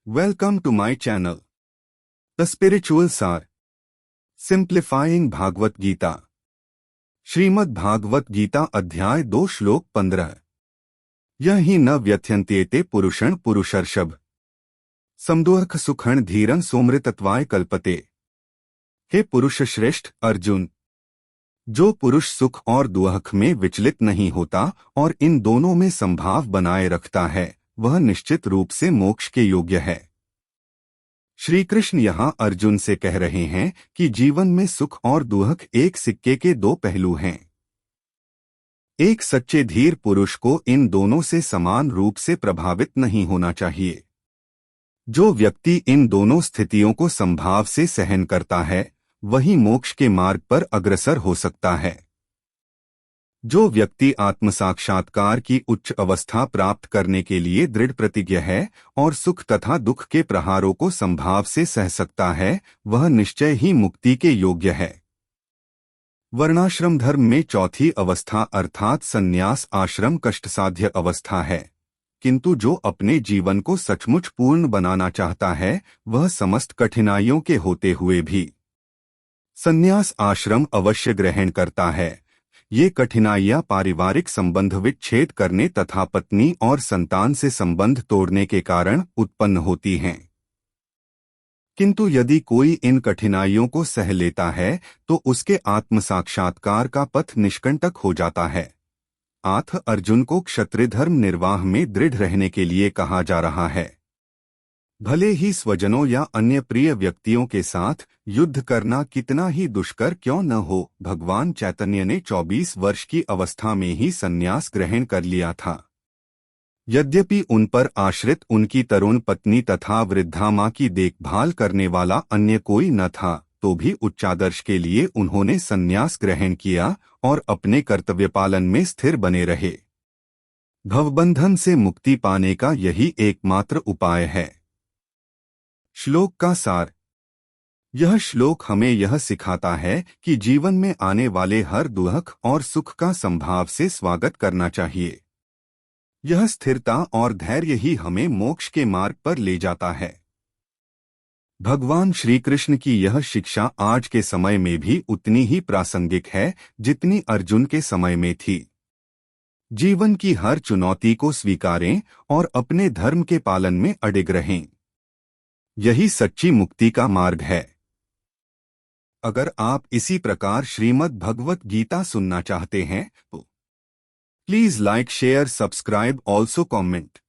Welcome to my channel, The Spiritual Sar, Simplifying Bhagavad Gita. Shrimad Bhagavat Gita अध्याय 2 श्लोक 15। यह ही न व्यथ्यन्त्येते पुरुषं पुरुषर्षभ समदुःख सुखं धीरं सोमृतत्वाय कल्पते। हे पुरुष श्रेष्ठ अर्जुन, जो पुरुष सुख और दुख में विचलित नहीं होता और इन दोनों में संभाव बनाए रखता है, वह निश्चित रूप से मोक्ष के योग्य है। श्री कृष्ण यहाँ अर्जुन से कह रहे हैं कि जीवन में सुख और दुख एक सिक्के के दो पहलू हैं। एक सच्चे धीर पुरुष को इन दोनों से समान रूप से प्रभावित नहीं होना चाहिए। जो व्यक्ति इन दोनों स्थितियों को संभाव से सहन करता है, वही मोक्ष के मार्ग पर अग्रसर हो सकता है। जो व्यक्ति आत्म साक्षात्कार की उच्च अवस्था प्राप्त करने के लिए दृढ़ प्रतिज्ञ है और सुख तथा दुख के प्रहारों को संभाव से सह सकता है, वह निश्चय ही मुक्ति के योग्य है। वर्णाश्रम धर्म में चौथी अवस्था अर्थात संन्यास आश्रम कष्टसाध्य अवस्था है, किंतु जो अपने जीवन को सचमुच पूर्ण बनाना चाहता है, वह समस्त कठिनाइयों के होते हुए भी संन्यास आश्रम अवश्य ग्रहण करता है। ये कठिनाइयां पारिवारिक संबंध विच्छेद करने तथा पत्नी और संतान से संबंध तोड़ने के कारण उत्पन्न होती हैं। किंतु यदि कोई इन कठिनाइयों को सह लेता है तो उसके आत्म साक्षात्कार का पथ निष्कंटक हो जाता है। आथ अर्जुन को क्षत्रिय धर्म निर्वाह में दृढ़ रहने के लिए कहा जा रहा है। भले ही स्वजनों या अन्य प्रिय व्यक्तियों के साथ युद्ध करना कितना ही दुष्कर क्यों न हो, भगवान चैतन्य ने 24 वर्ष की अवस्था में ही संन्यास ग्रहण कर लिया था। यद्यपि उन पर आश्रित उनकी तरुण पत्नी तथा वृद्धा मां की देखभाल करने वाला अन्य कोई न था, तो भी उच्चादर्श के लिए उन्होंने संन्यास ग्रहण किया और अपने कर्तव्य पालन में स्थिर बने रहे। भवबंधन से मुक्ति पाने का यही एकमात्र उपाय है। श्लोक का सार। यह श्लोक हमें यह सिखाता है कि जीवन में आने वाले हर दुख और सुख का संभाव से स्वागत करना चाहिए। यह स्थिरता और धैर्य ही हमें मोक्ष के मार्ग पर ले जाता है। भगवान श्री कृष्ण की यह शिक्षा आज के समय में भी उतनी ही प्रासंगिक है जितनी अर्जुन के समय में थी। जीवन की हर चुनौती को स्वीकारें और अपने धर्म के पालन में अडिग रहें। यही सच्ची मुक्ति का मार्ग है। अगर आप इसी प्रकार श्रीमद् भगवत गीता सुनना चाहते हैं तो please like share subscribe also comment.